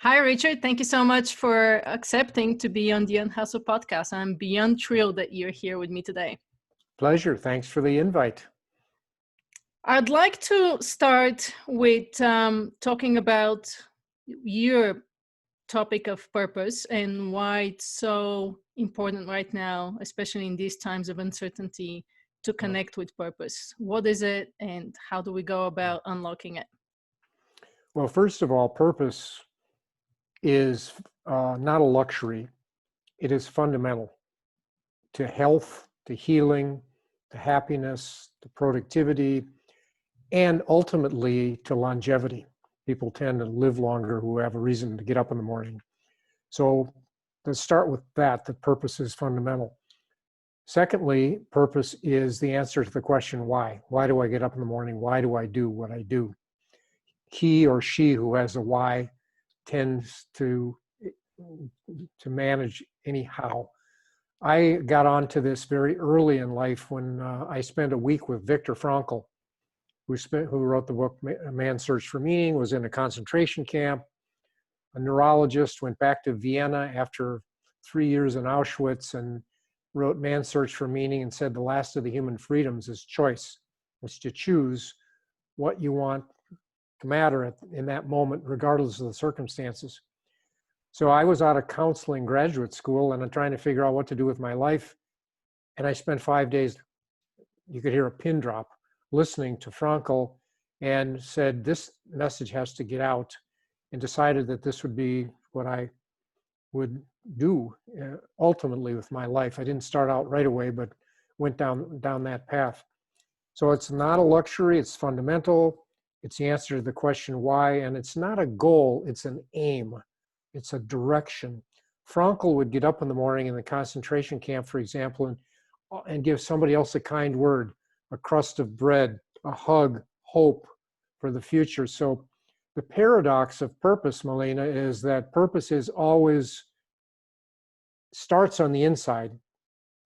Hi, Richard. Thank you so much for accepting to be on the Unhustle podcast. I'm beyond thrilled that you're here with me today. Pleasure. Thanks for the invite. I'd like to start with talking about your topic of purpose and why it's so important right now, especially in these times of uncertainty, to connect with purpose. What is it and how do we go about unlocking it? Well, first of all, purpose is not a luxury. It is fundamental to health, to healing, to happiness, to productivity, and ultimately to longevity. People tend to live longer who have a reason to get up in the morning. So let's start with that purpose is fundamental. Secondly, purpose is the answer to the question, why? Why do I get up in the morning? Why do I do what I do? He or she who has a why tends to manage anyhow. I got onto this very early in life when I spent a week with Viktor Frankl, who wrote the book Man's Search for Meaning, was in a concentration camp, a neurologist, went back to Vienna after 3 years in Auschwitz and wrote Man's Search for Meaning and said the last of the human freedoms is choice. It's to choose what you want to matter in that moment, regardless of the circumstances. So I was out of counseling graduate school and I'm trying to figure out what to do with my life. And I spent 5 days, you could hear a pin drop, listening to Frankl, and said, this message has to get out, and decided that this would be what I would do ultimately with my life. I didn't start out right away, but went down that path. So it's not a luxury, it's fundamental. It's the answer to the question why, and it's not a goal, it's an aim. It's a direction. Frankl would get up in the morning in the concentration camp, for example, and give somebody else a kind word, a crust of bread, a hug, hope for the future. So the paradox of purpose, Melina, is that purpose is always starts on the inside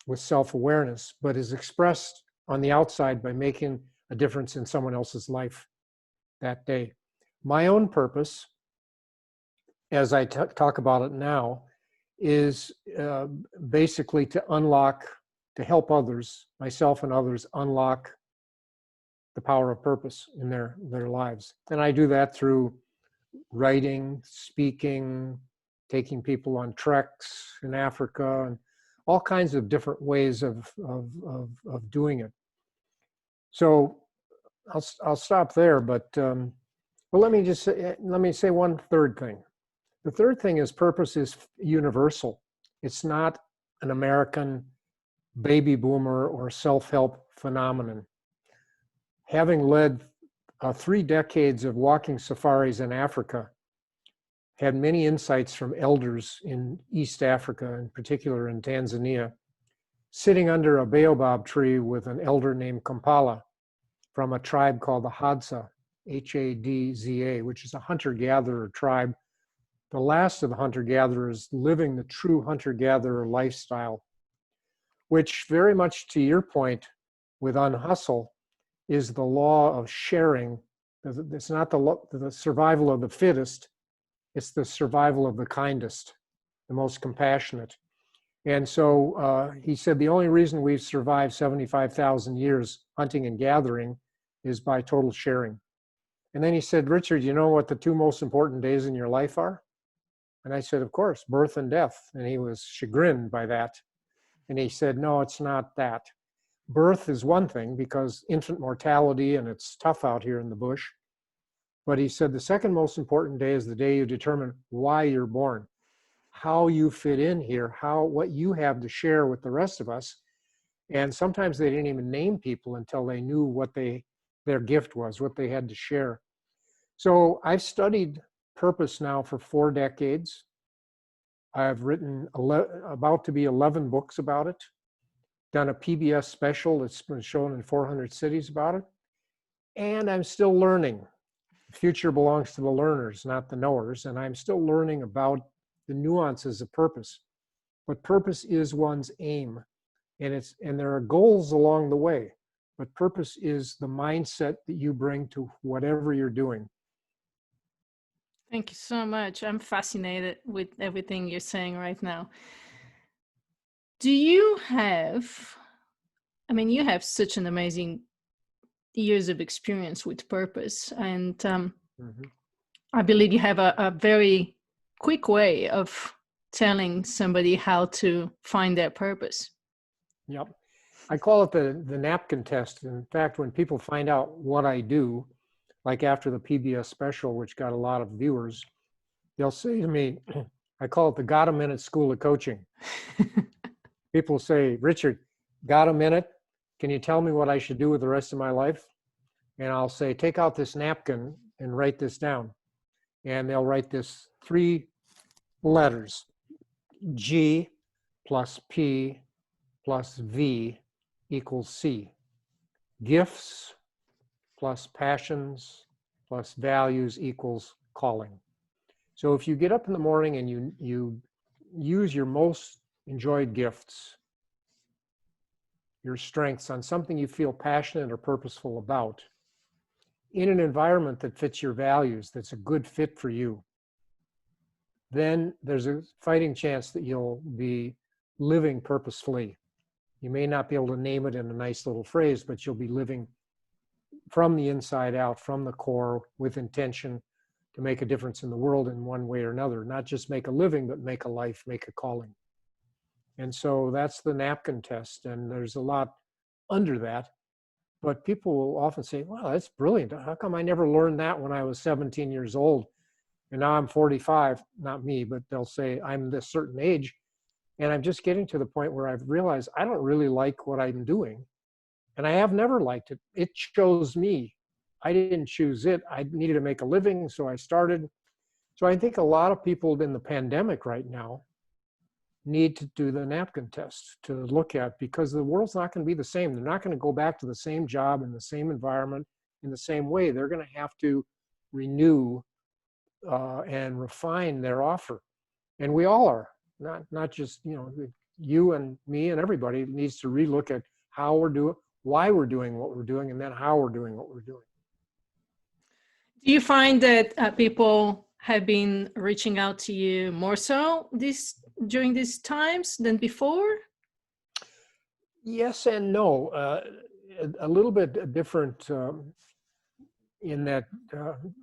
with self-awareness, but is expressed on the outside by making a difference in someone else's life that day. My own purpose, as I talk about it now, is basically to help others, myself and others, unlock the power of purpose in their lives. And I do that through writing, speaking, taking people on treks in Africa, and all kinds of different ways of doing it. So I'll stop there, but let me say one third thing. The third thing is purpose is universal. It's not an American baby boomer or self-help phenomenon. Having led 3 decades of walking safaris in Africa, had many insights from elders in East Africa, in particular in Tanzania, sitting under a baobab tree with an elder named Kampala from a tribe called the Hadza, H-A-D-Z-A, which is a hunter-gatherer tribe, the last of the hunter-gatherers living the true hunter-gatherer lifestyle, which very much to your point with Unhustle is the law of sharing. It's not the survival of the fittest, it's the survival of the kindest, the most compassionate. And so he said the only reason we've survived 75,000 years hunting and gathering is by total sharing. And then he said, Richard, you know what the 2 most important days in your life are? And I said, of course, birth and death. And he was chagrined by that. And he said, no, it's not that. Birth is one thing because infant mortality and it's tough out here in the bush. But he said the second most important day is the day you determine why you're born, how you fit in here, what you have to share with the rest of us. And sometimes they didn't even name people until they knew what their gift was, what they had to share. So I've studied purpose now for 4 decades. I've written about to be 11 books about it, done a PBS special that's been shown in 400 cities about it, and I'm still learning. The future belongs to the learners, not the knowers, and I'm still learning about the nuances of purpose. But purpose is one's aim, and there are goals along the way, but purpose is the mindset that you bring to whatever you're doing. Thank you so much. I'm fascinated with everything you're saying right now. Do you have, I mean, you have such an amazing years of experience with purpose, and Mhm. I believe you have a very quick way of telling somebody how to find their purpose. Yep. I call it the napkin test. In fact, when people find out what I do, like after the PBS special, which got a lot of viewers, they'll say to me, I call it the Got a Minute School of Coaching. People say, Richard, got a minute? Can you tell me what I should do with the rest of my life? And I'll say, take out this napkin and write this down. And they'll write this 3 letters, G plus P plus V equals C. Gifts plus passions plus values equals calling. So if you get up in the morning and you use your most enjoyed gifts, your strengths on something you feel passionate or purposeful about, in an environment that fits your values, that's a good fit for you, then there's a fighting chance that you'll be living purposefully. You may not be able to name it in a nice little phrase, but you'll be living from the inside out, from the core, with intention to make a difference in the world in one way or another. Not just make a living, but make a life, make a calling. And so that's the napkin test. And there's a lot under that. But people will often say, wow, that's brilliant. How come I never learned that when I was 17 years old? And now I'm 45, not me, but they'll say I'm this certain age. And I'm just getting to the point where I've realized I don't really like what I'm doing. And I have never liked it. It chose me. I didn't choose it. I needed to make a living, so I started. So I think a lot of people in the pandemic right now need to do the napkin test to look at, because the world's not going to be the same. They're not going to go back to the same job in the same environment in the same way. They're going to have to renew and refine their offer. And we all are, not just, you and me and everybody needs to relook at how we're doing, why we're doing what we're doing, and then how we're doing what we're doing. Do you find that people have been reaching out to you more so during these times than before? Yes and no. A little bit different in that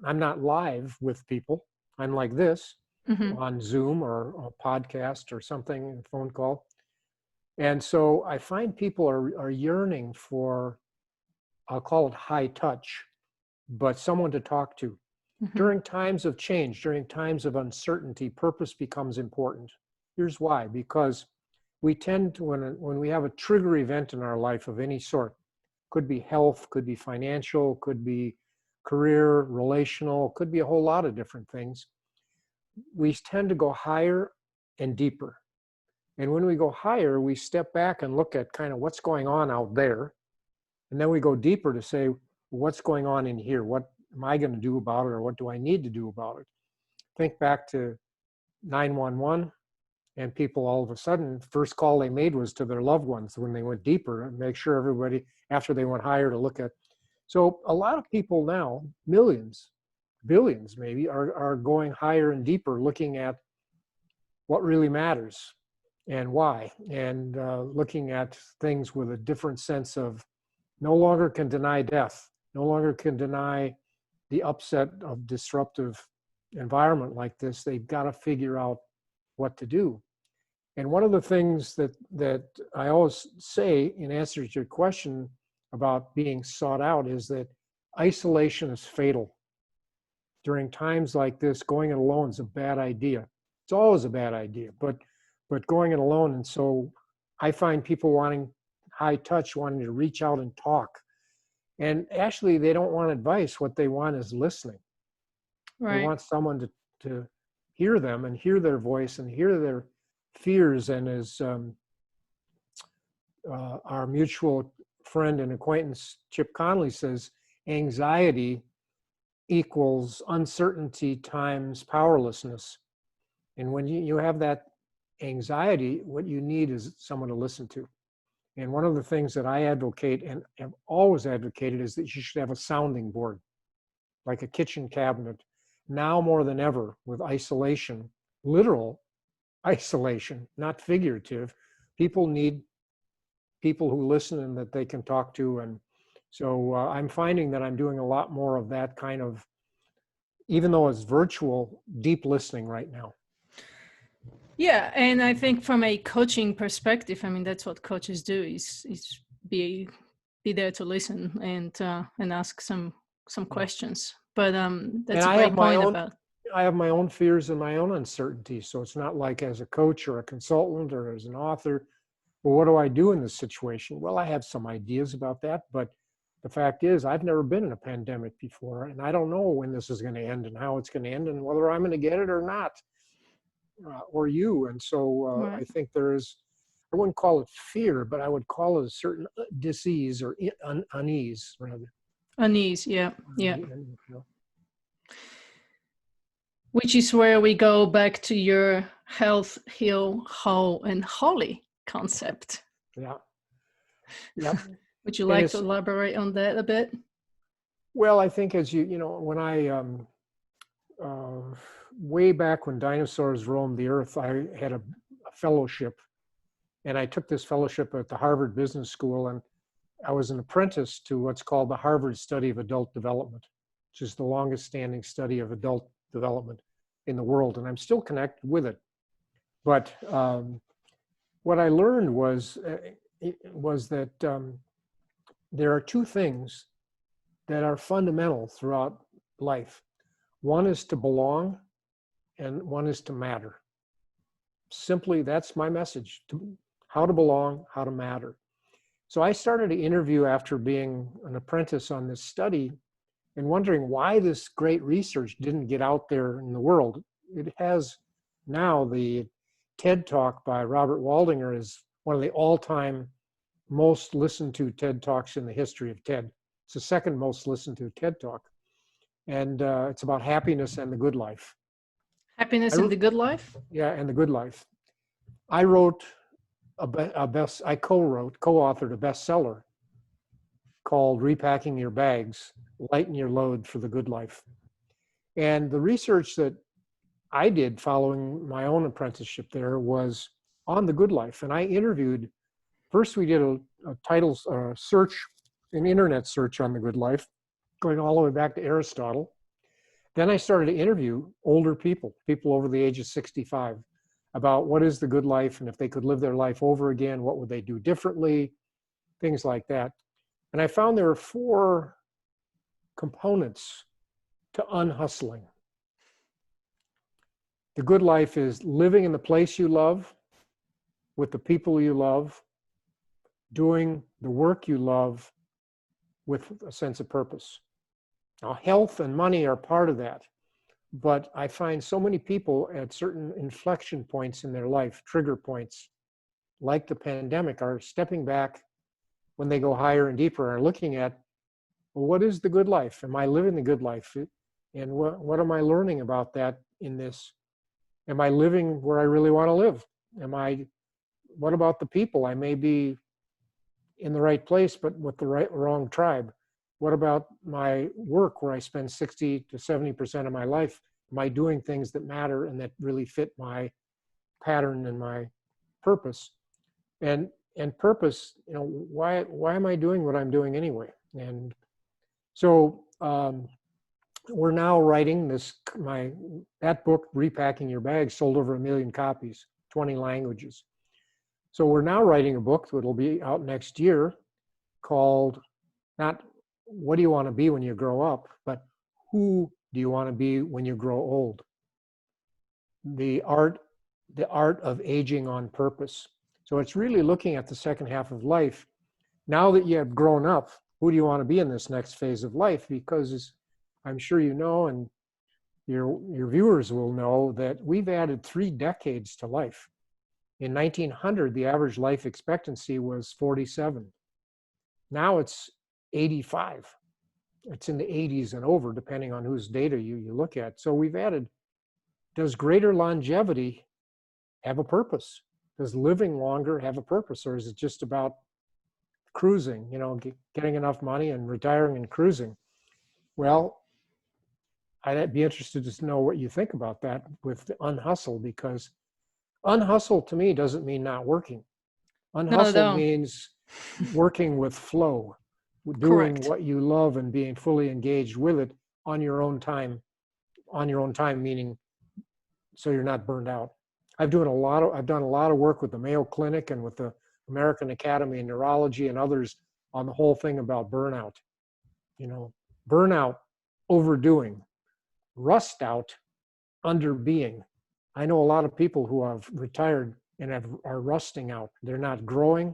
I'm not live with people. I'm like this Mm-hmm. on Zoom or a podcast or something, a phone call. And so I find people are yearning for, I'll call it high touch, but someone to talk to. Mm-hmm. During times of change, during times of uncertainty, purpose becomes important. Here's why: because we tend to, when we have a trigger event in our life of any sort, could be health, could be financial, could be career, relational, could be a whole lot of different things, we tend to go higher and deeper. And when we go higher, we step back and look at kind of what's going on out there. And then we go deeper to say, what's going on in here? What am I going to do about it? Or what do I need to do about it? Think back to 911, and people all of a sudden, first call they made was to their loved ones when they went deeper and make sure everybody, after they went higher, to look at. So a lot of people now, millions, billions maybe, are going higher and deeper, looking at what really matters and why, and looking at things with a different sense of no longer can deny death, no longer can deny the upset of disruptive environment like this. They've got to figure out what to do. And one of the things that I always say in answer to your question about being sought out is that isolation is fatal. During times like this, going it alone is a bad idea. It's always a bad idea, but going it alone. And so I find people wanting high touch, wanting to reach out and talk. And actually, they don't want advice. What they want is listening. They Right. want someone to hear them and hear their voice and hear their fears. And as our mutual friend and acquaintance Chip Conley says, anxiety equals uncertainty times powerlessness. And when you have that anxiety, what you need is someone to listen to. And one of the things that I advocate and have always advocated is that you should have a sounding board, like a kitchen cabinet, now more than ever with isolation, literal isolation, not figurative, people need people who listen and that they can talk to. And so I'm finding that I'm doing a lot more of that kind of, even though it's virtual, deep listening right now. Yeah, and I think from a coaching perspective, I mean, that's what coaches do is be there to listen and ask some questions. But that's And a I have great my point own, about. I have my own fears and my own uncertainties. So it's not like as a coach or a consultant or as an author, well, what do I do in this situation? Well, I have some ideas about that, but the fact is I've never been in a pandemic before, and I don't know when this is going to end and how it's going to end and whether I'm going to get it or not, or you. And so I Right. think there is, I wouldn't call it fear, but I would call it a certain disease or unease, rather. Unease, yeah, yeah. You know. Which is where we go back to your health, heal, whole, and holy concept. Yeah. Yep. Would you And like to elaborate on that a bit? well, I think as you know, when I, way back when dinosaurs roamed the earth, I had a fellowship, and I took this fellowship at the Harvard Business School, and I was an apprentice to what's called the Harvard Study of Adult Development, which is the longest standing study of adult development in the world, and I'm still connected with it. But what I learned was that there are two things that are fundamental throughout life. One is to belong, and one is to matter. Simply, that's my message: how to belong, how to matter. So I started to interview after being an apprentice on this study and wondering why this great research didn't get out there in the world. It has now. The TED Talk by Robert Waldinger is one of the all-time most listened to TED Talks in the history of TED. It's the second most listened to TED Talk. And it's about happiness and the good life. Happiness and the good life? Yeah, and the good life. I wrote I co-authored a bestseller called Repacking Your Bags, Lighten Your Load for the Good Life. And the research that I did following my own apprenticeship there was on the good life. And I interviewed, first we did a title search, an internet search on the good life, going all the way back to Aristotle. Then I started to interview older people over the age of 65, about what is the good life, and if they could live their life over again, what would they do differently, things like that. And I found there are 4 components to unhustling. The good life is living in the place you love, with the people you love, doing the work you love with a sense of purpose. Now, health and money are part of that, but I find so many people at certain inflection points in their life, trigger points, like the pandemic, are stepping back when they go higher and deeper, are looking at, well, what is the good life? Am I living the good life? And what am I learning about that in this? Am I living where I really want to live? What about the people? I may be in the right place, but with the wrong tribe. What about my work, where I spend 60 to 70% of my life? Am I doing things that matter and that really fit my pattern and my purpose? And purpose, why am I doing what I'm doing anyway? And so we're now writing that book, Repacking Your Bags, sold over 1 million copies, 20 languages. So we're now writing a book that will be out next year called, not what do you want to be when you grow up, but who do you want to be when you grow old? The art of aging on purpose. So it's really looking at the second half of life. Now that you have grown up, who do you want to be in this next phase of life? Because I'm sure you know, and your viewers will know, that we've added 3 decades to life. In 1900, the average life expectancy was 47. Now it's 85. It's in the 80s and over, depending on whose data you look at. So we've added, does greater longevity have a purpose? Does living longer have a purpose? Or is it just about cruising, getting enough money and retiring and cruising? Well, I'd be interested to know what you think about that with the unhustle, because unhustle to me doesn't mean not working. Not at Unhustle all. means working with flow, doing Correct. what you love and being fully engaged with it on your own time. On your own time, meaning so you're not burned out. I've done a lot of work with the Mayo Clinic and with the American Academy of Neurology and others on the whole thing about burnout. You know, burnout, overdoing, rust out, under being. I know a lot of people who have retired and are rusting out. They're not growing.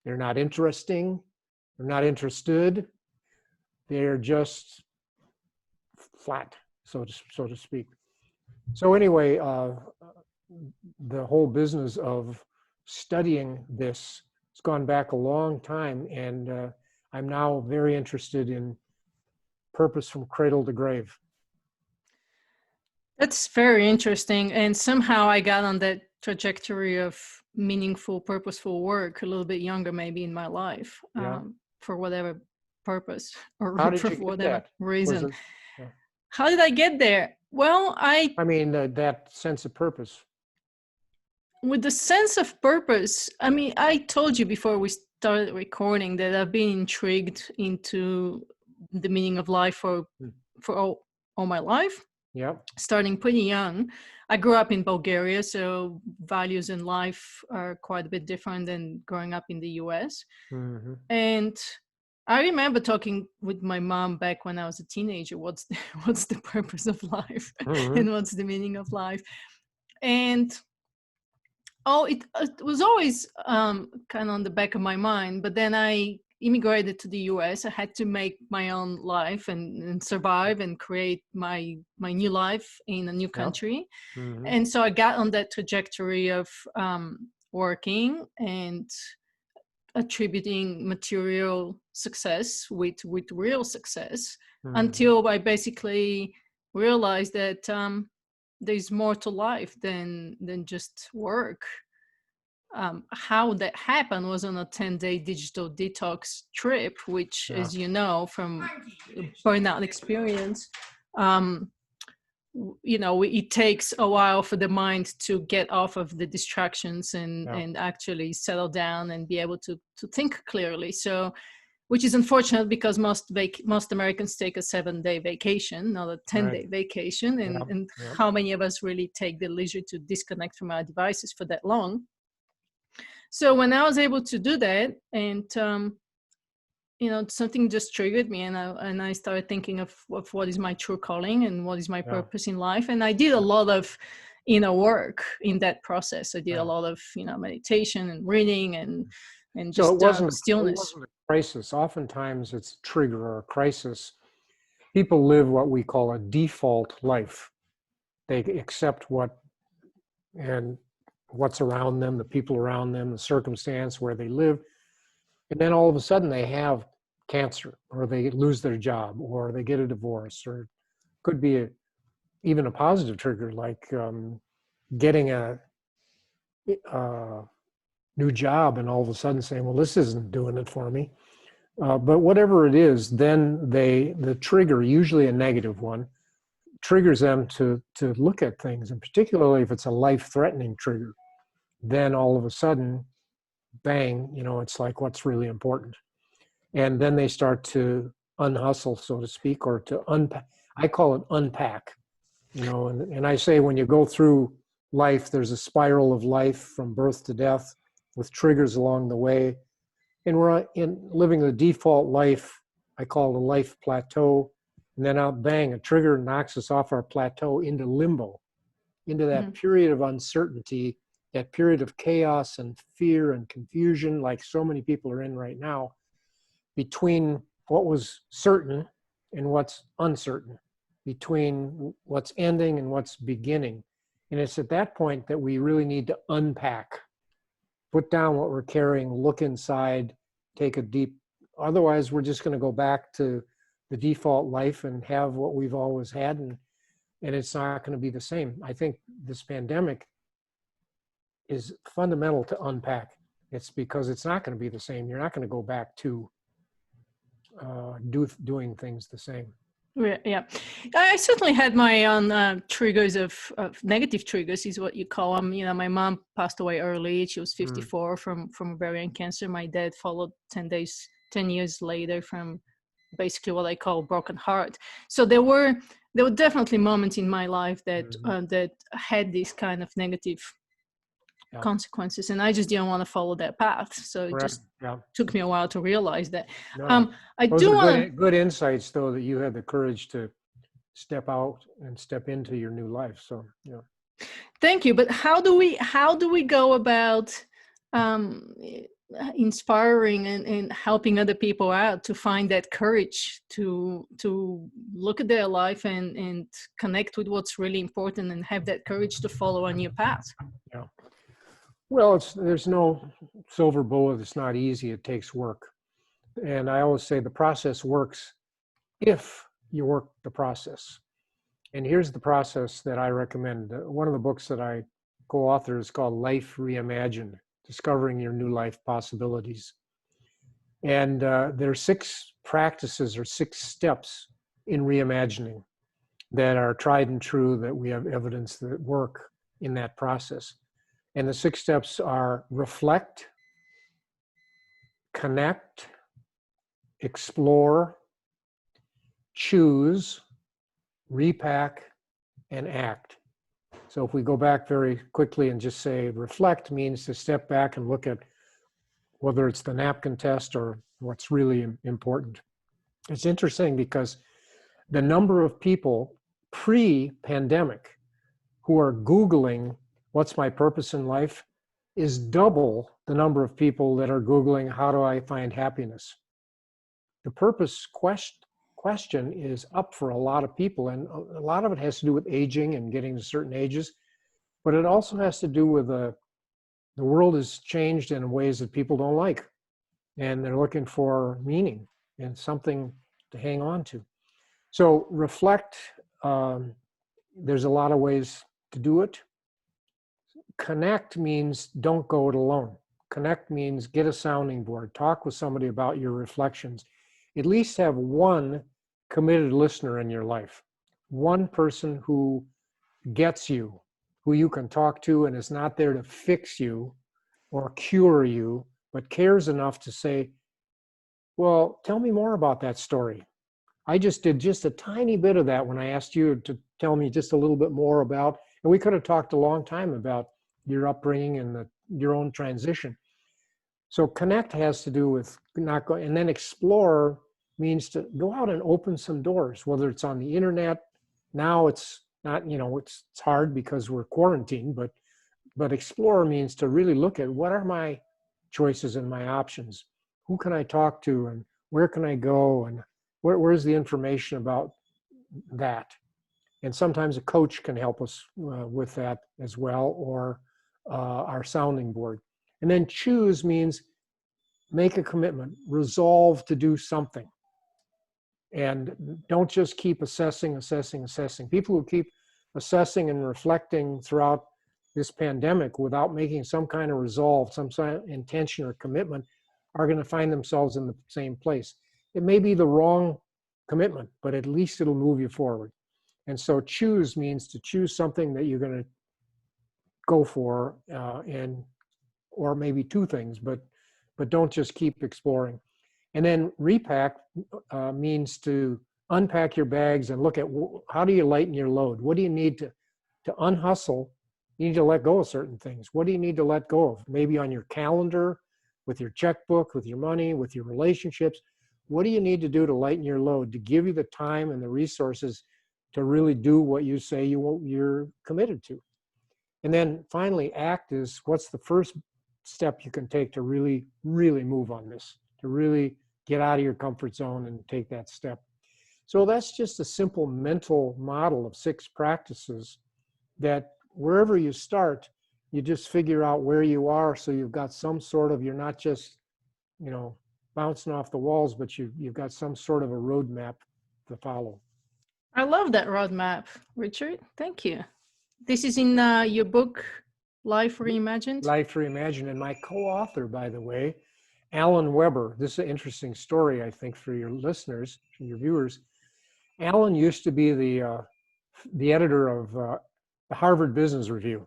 They're not interesting. They're not interested. They're just flat, so to speak. So anyway, the whole business of studying this has gone back a long time, and I'm now very interested in purpose from cradle to grave. That's very interesting. And somehow I got on that trajectory of meaningful, purposeful work a little bit younger, maybe in my life, Yeah. for whatever purpose or How did for you get whatever that? Was reason. it? Yeah. How did I get there? Well, I mean, that sense of purpose. with the sense of purpose, I mean, I told you before we started recording that I've been intrigued into the meaning of life for all my life. Yeah. Starting pretty young. I grew up in Bulgaria, so values in life are quite a bit different than growing up in the US. Mm-hmm. And I remember talking with my mom back when I was a teenager, what's the purpose of life Mm-hmm. and what's the meaning of life? And it was always kind of on the back of my mind, but then I immigrated to the US. I had to make my own life and survive and create my new life in a new Yeah. country. Mm-hmm. And so I got on that trajectory of working and attributing material success with real success, Mm-hmm. until I basically realized that there's more to life than just work. How that happened was on a 10-day digital detox trip, which, Yeah. as you know from burnout experience, it takes a while for the mind to get off of the distractions and actually settle down and be able to think clearly. So, which is unfortunate, because most Americans take a 7-day vacation, not a 10-day vacation. And how many of us really take the leisure to disconnect from our devices for that long? So when I was able to do that, and something just triggered me, and I started thinking of what is my true calling and what is my purpose in life. And I did a lot of inner work in that process. I did a lot of meditation and reading and just so it wasn't stillness. a crisis. Oftentimes it's a trigger or a crisis. People live what we call a default life. They accept what's around them, the people around them, the circumstance where they live. And then all of a sudden they have cancer, or they lose their job, or they get a divorce, or could be even a positive trigger, like getting a new job and all of a sudden saying, well, this isn't doing it for me. But whatever it is, then the trigger, usually a negative one, triggers them to look at things, and particularly if it's a life-threatening trigger, then all of a sudden, bang, it's like, what's really important? And then they start to unhustle, so to speak, or to unpack. I call it unpack, and I say when you go through life, there's a spiral of life from birth to death with triggers along the way. And we're living the default life, I call it a life plateau. And then out, bang, a trigger knocks us off our plateau into limbo, into that period of uncertainty, that period of chaos and fear and confusion, like so many people are in right now, between what was certain and what's uncertain, between what's ending and what's beginning. And it's at that point that we really need to unpack, put down what we're carrying, look inside, take a deep, otherwise we're just going to go back to the default life and have what we've always had, and it's not going to be the same. I think this pandemic is fundamental to unpack. It's because it's not going to be the same. You're not going to go back to doing things the same. Yeah, I certainly had my own triggers of negative triggers, is what you call them. You know, my mom passed away early; she was 54 from ovarian cancer. My dad followed 10 years later from basically what I call broken heart. So there were definitely moments in my life that that had this kind of negative consequences, and I just didn't want to follow that path. So it just took me a while to realize that. No. I Those do are want good insights, though, that you had the courage to step out and step into your new life. So, yeah. Thank you. But how do we go about inspiring and helping other people out to find that courage to look at their life and connect with what's really important and have that courage to follow a new path? Yeah. Well, there's no silver bullet. It's not easy. It takes work. And I always say the process works if you work the process. And here's the process that I recommend. One of the books that I co-author is called Life Reimagined, Discovering Your New Life Possibilities. And there are 6 practices or 6 steps in reimagining that are tried and true, that we have evidence that work in that process. And the 6 steps are reflect, connect, explore, choose, repack, and act. So if we go back very quickly and just say reflect means to step back and look at whether it's the napkin test or what's really important. It's interesting because the number of people pre-pandemic who are Googling what's my purpose in life is double the number of people that are Googling how do I find happiness. The purpose question is up for a lot of people, and a lot of it has to do with aging and getting to certain ages, but it also has to do with the world has changed in ways that people don't like, and they're looking for meaning and something to hang on to. So reflect, there's a lot of ways to do it. Connect means don't go it alone. Connect means get a sounding board, talk with somebody about your reflections. At least have one committed listener in your life, one person who gets you, who you can talk to and is not there to fix you or cure you, but cares enough to say, well, tell me more about that story. I just did just a tiny bit of that when I asked you to tell me just a little bit more about, and we could have talked a long time about your upbringing and your own transition. So connect has to do with not going, and then explore means to go out and open some doors, whether it's on the internet. Now it's not, it's hard because we're quarantined, but explore means to really look at what are my choices and my options. Who can I talk to and where can I go and where's the information about that? And sometimes a coach can help us with that as well, or our sounding board. And then choose means make a commitment, resolve to do something. And don't just keep assessing. People who keep assessing and reflecting throughout this pandemic without making some kind of resolve, some kind of intention or commitment are going to find themselves in the same place. It may be the wrong commitment, but at least it'll move you forward. And so choose means to choose something that you're going to go for, or maybe 2 things, but don't just keep exploring. And then repack means to unpack your bags and look at how do you lighten your load? What do you need to unhustle? You need to let go of certain things. What do you need to let go of? Maybe on your calendar, with your checkbook, with your money, with your relationships. What do you need to do to lighten your load, to give you the time and the resources to really do what you say you're committed to? And then finally, act is what's the first step you can take to really, really move on this, to really get out of your comfort zone and take that step. So that's just a simple mental model of 6 practices that wherever you start, you just figure out where you are. So you've got some sort of, you're not just, bouncing off the walls, but you've got some sort of a roadmap to follow. I love that roadmap, Richard. Thank you. This is in your book, Life Reimagined? Life Reimagined. And my co-author, by the way, Alan Weber. This is an interesting story, I think, for your listeners, for your viewers. Alan used to be the editor of the Harvard Business Review,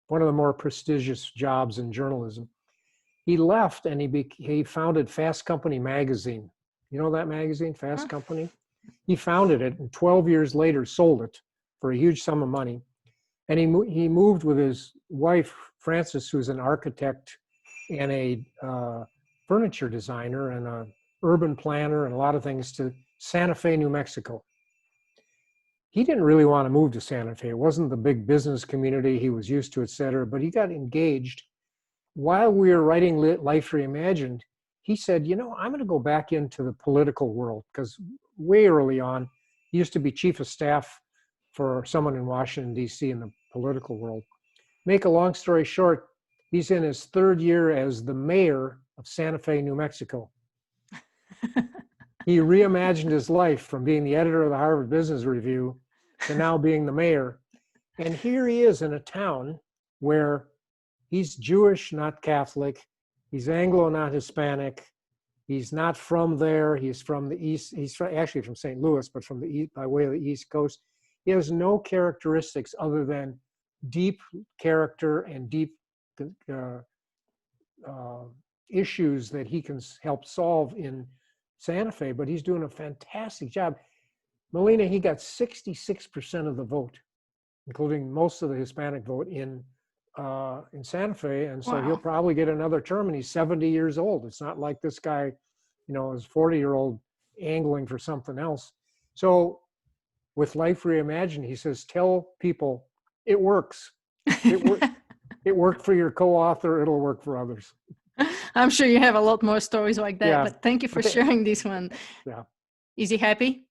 one of the more prestigious jobs in journalism. He left and he founded Fast Company magazine. You know that magazine, Fast Company? He founded it and 12 years later sold it for a huge sum of money. And he moved with his wife, Frances, who's an architect and a furniture designer and an urban planner and a lot of things, to Santa Fe, New Mexico. He didn't really want to move to Santa Fe. It wasn't the big business community he was used to, et cetera, but he got engaged. While we were writing Life Reimagined, he said, you know, I'm going to go back into the political world, because way early on, he used to be chief of staff for someone in Washington, D.C. in the political world. Make a long story short, he's in his third year as the mayor of Santa Fe, New Mexico. He reimagined his life from being the editor of the Harvard Business Review to now being the mayor. And here he is in a town where he's Jewish, not Catholic. He's Anglo, not Hispanic. He's not from there. He's from the East. He's actually from St. Louis, but from the East, by way of the East Coast. He has no characteristics other than deep character and deep issues that he can help solve in Santa Fe, but he's doing a fantastic job. Melina, he got 66% of the vote, including most of the Hispanic vote in Santa Fe, and so Wow. He'll probably get another term, and he's 70 years old. It's not like this guy, you know, is 40-year-old angling for something else. So with Life Reimagined, he says, tell people it works. It worked for your co-author, it'll work for others. I'm sure you have a lot more stories like that, Yeah. but thank you for sharing this one. Yeah. Is he happy?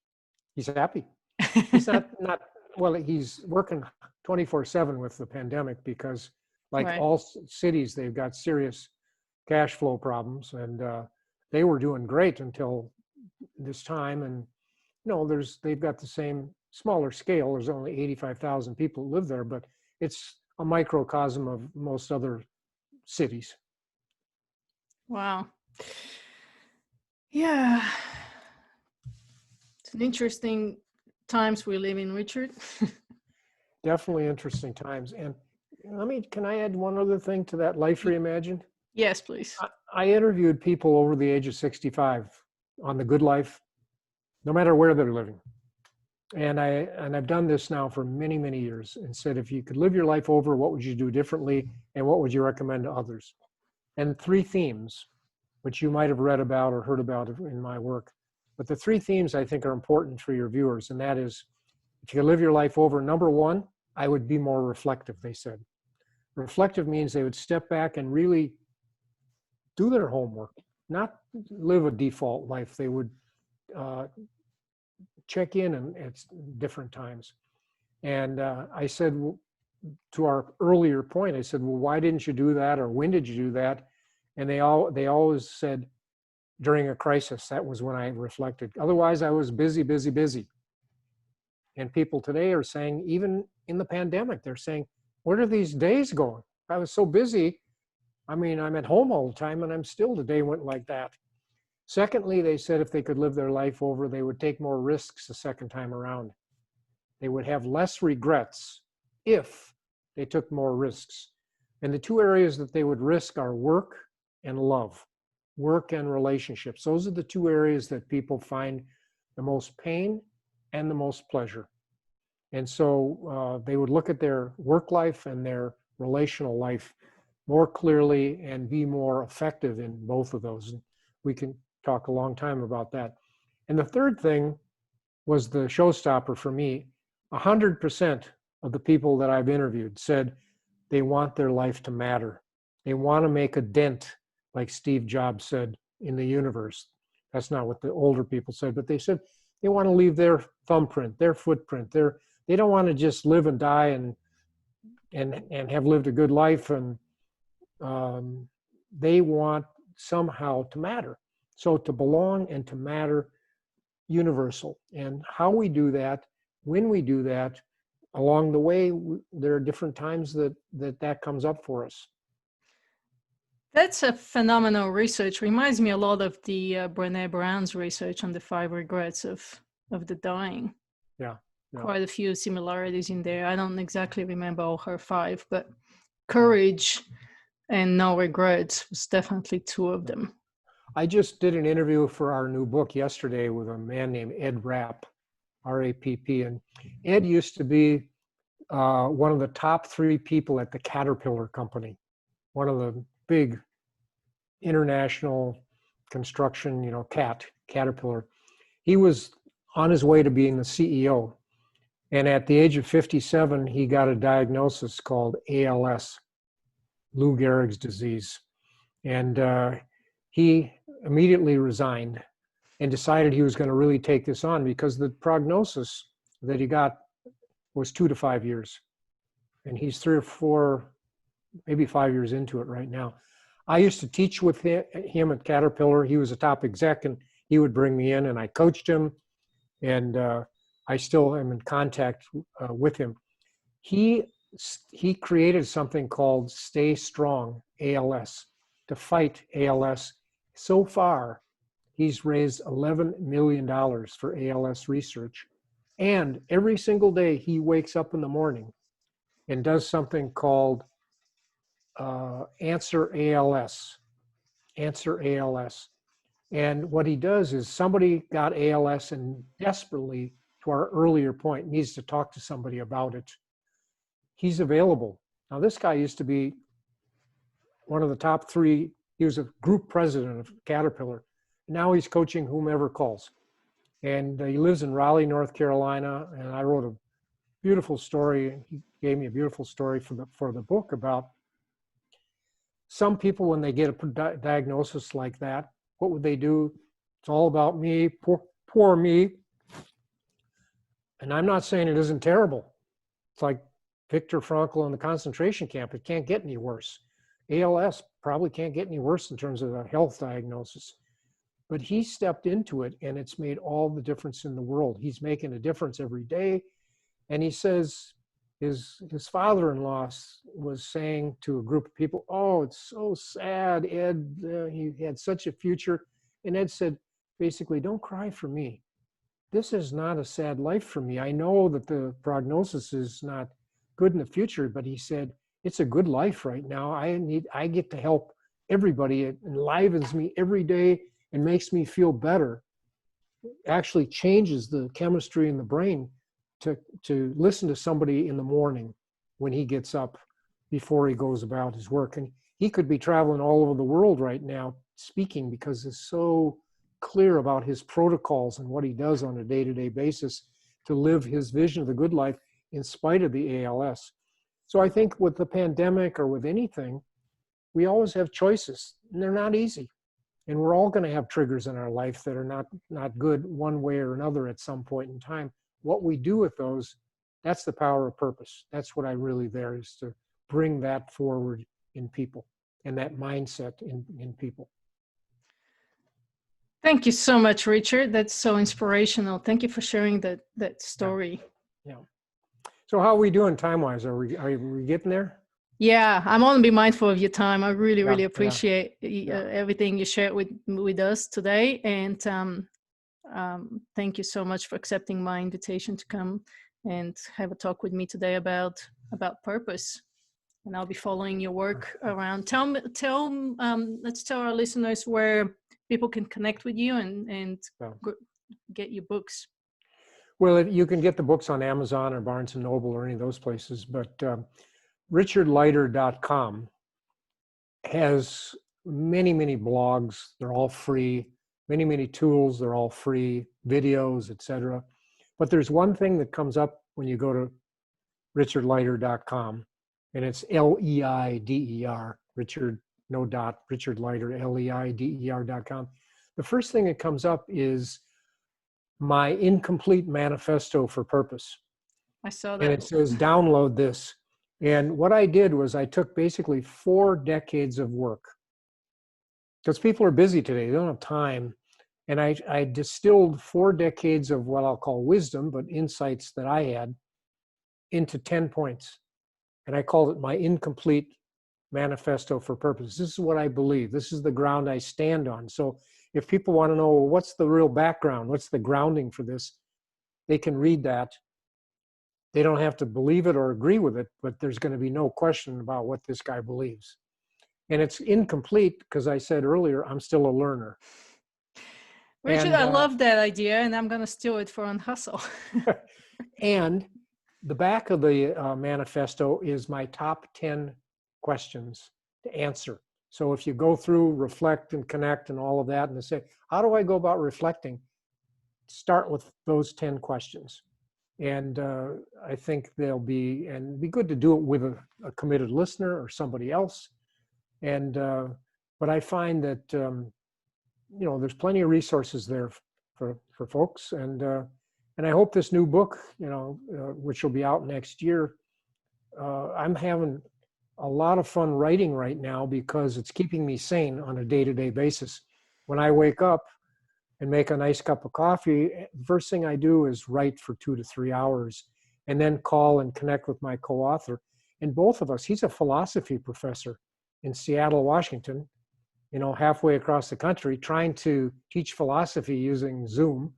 He's happy. He's not well, he's working 24/7 with the pandemic, because like Right. all cities, they've got serious cash flow problems, and they were doing great until this time. And you know, they've got the same smaller scale. There's only 85,000 people who live there, but it's a microcosm of most other cities. Wow. Yeah. It's an interesting times we live in, Richard. Definitely interesting times. And can I add one other thing to that Life Reimagined? Yes, please. I interviewed people over the age of 65 on the good life, no matter where they're living. And I've done this now for many, many years, and said, if you could live your life over, what would you do differently? And what would you recommend to others? And 3 themes, which you might have read about or heard about in my work. But the 3 themes I think are important for your viewers. And that is, if you could live your life over, number 1, I would be more reflective, they said. Reflective means they would step back and really do their homework, not live a default life. They would check in at different times. And I said, to our earlier point, I said, well, why didn't you do that? Or when did you do that? And they always said, during a crisis, that was when I reflected. Otherwise, I was busy, busy, busy. And people today are saying, even in the pandemic, they're saying, where are these days going? I was so busy. I mean, I'm at home all the time, and the day went like that. Secondly, they said if they could live their life over, they would take more risks the second time around. They would have less regrets if they took more risks. And the 2 areas that they would risk are work and love, work and relationships. Those are the 2 areas that people find the most pain and the most pleasure. And so they would look at their work life and their relational life more clearly and be more effective in both of those. And we can talk a long time about that. And the third thing was the showstopper for me. 100% of the people that I've interviewed said they want their life to matter. They want to make a dent, like Steve Jobs said, in the universe. That's not what the older people said, but they said they want to leave their thumbprint, their footprint. They don't want to just live and die and have lived a good life, and they want somehow to matter. So to belong and to matter, universal. And how we do that, when we do that, along the way, there are different times that comes up for us. That's a phenomenal research. Reminds me a lot of the Brené Brown's research on the 5 regrets of the dying. Yeah. Quite a few similarities in there. I don't exactly remember all her 5, but courage and no regrets was definitely 2 of them. I just did an interview for our new book yesterday with a man named Ed Rapp, R-A-P-P. And Ed used to be one of the top 3 people at the Caterpillar company, one of the big international construction, Caterpillar. He was on his way to being the CEO. And at the age of 57, he got a diagnosis called ALS, Lou Gehrig's disease. And he immediately resigned and decided he was going to really take this on, because the prognosis that he got was 2 to 5 years. And he's 3 or 4, maybe 5 years into it right now. I used to teach with him at Caterpillar. He was a top exec, and he would bring me in, and I coached him. And I still am in contact with him. He created something called Stay Strong, ALS, to fight ALS. So far, he's raised $11 million for ALS research. And every single day he wakes up in the morning and does something called Answer ALS. Answer ALS. And what he does is, somebody got ALS and desperately, to our earlier point, needs to talk to somebody about it. He's available. Now, this guy used to be one of the top 3. He was a group president of Caterpillar. Now he's coaching whomever calls. And he lives in Raleigh, North Carolina. And I wrote a beautiful story. He gave me a beautiful story for the book about some people, when they get a diagnosis like that, what would they do? It's all about me, poor me. And I'm not saying it isn't terrible. It's like Viktor Frankl in the concentration camp. It can't get any worse. ALS probably can't get any worse in terms of a health diagnosis. But he stepped into it, and it's made all the difference in the world. He's making a difference every day. And he says his father-in-law was saying to a group of people, "Oh, it's so sad, Ed. He had such a future." And Ed said, basically, "Don't cry for me. This is not a sad life for me. I know that the prognosis is not good in the future," but he said, "It's a good life right now. I get to help everybody. It enlivens me every day and makes me feel better. It actually changes the chemistry in the brain to listen to somebody in the morning when he gets up before he goes about his work." And he could be traveling all over the world right now speaking, because he's so clear about his protocols and what he does on a day-to-day basis to live his vision of the good life in spite of the ALS. So I think with the pandemic or with anything, we always have choices, and they're not easy. And we're all going to have triggers in our life that are not good one way or another at some point in time. What we do with those, that's the power of purpose. That's what I really there, is to bring that forward in people and that mindset in people. Thank you so much, Richard. That's so inspirational. Thank you for sharing that story. Yeah. So how are we doing time-wise? Are we getting there? Yeah, I want to be mindful of your time. I really appreciate everything you shared with us today. And thank you so much for accepting my invitation to come and have a talk with me today about purpose. And I'll be following your work around. Let's tell our listeners where people can connect with you and get your books. Well, you can get the books on Amazon or Barnes & Noble or any of those places, but richardleider.com has many blogs. They're all free. Many tools. They're all free. Videos, etc. But there's one thing that comes up when you go to richardleider.com, and it's Leider, Richard, no dot, Richard Leider, Leider.com. The first thing that comes up is my incomplete manifesto for purpose. I saw that. And it says, download this. And what I did was I took basically 4 decades of work, because people are busy today. They don't have time. And I distilled 4 decades of what I'll call wisdom, but insights that I had, into 10 points. And I called it my incomplete manifesto for purpose. This is what I believe. This is the ground I stand on. So if people want to know, well, what's the real background? What's the grounding for this? they can read that. They don't have to believe it or agree with it, but there's going to be no question about what this guy believes. And it's incomplete because I said earlier, I'm still a learner. Richard, And, I love that idea, and I'm going to steal it for Unhustle. and the back of the manifesto is my top 10 questions to answer. So if you go through, reflect and connect and all of that, and say, how do I go about reflecting? Start with those 10 questions. And I think they'll be, and it'd be good to do it with a committed listener or somebody else. And, but I find that, you know, there's plenty of resources there for folks. And I hope this new book, you know, which will be out next year, I'm having a lot of fun writing right now because it's keeping me sane on a day-to-day basis. When I wake up and make a nice cup of coffee, the first thing I do is write for 2 to 3 hours and then call and connect with my co-author. And both of us, he's a philosophy professor in Seattle, Washington, you know, halfway across the country, trying to teach philosophy using Zoom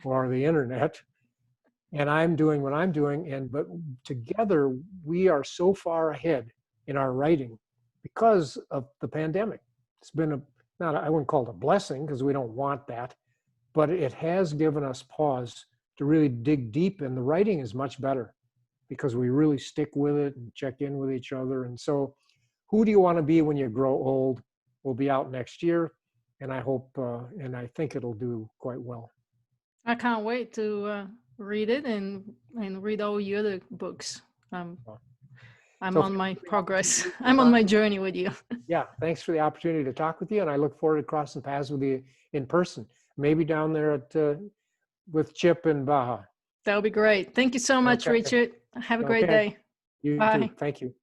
or the internet. And I'm doing what I'm doing. But together we are so far ahead in our writing because of the pandemic. It's been I wouldn't call it a blessing because we don't want that, but it has given us pause to really dig deep, and the writing is much better because we really stick with it and check in with each other. And so Who Do You Want to Be When You Grow Old will be out next year, and I hope, and I think it'll do quite well. I can't wait to read it and read all your other books. I'm on my progress. I'm on my journey with you. Yeah, thanks for the opportunity to talk with you, and I look forward to crossing paths with you in person, maybe down there at with Chip in Baja. That'll be great. Thank you so much, Richard. Have a great day. You Bye. too. Thank you.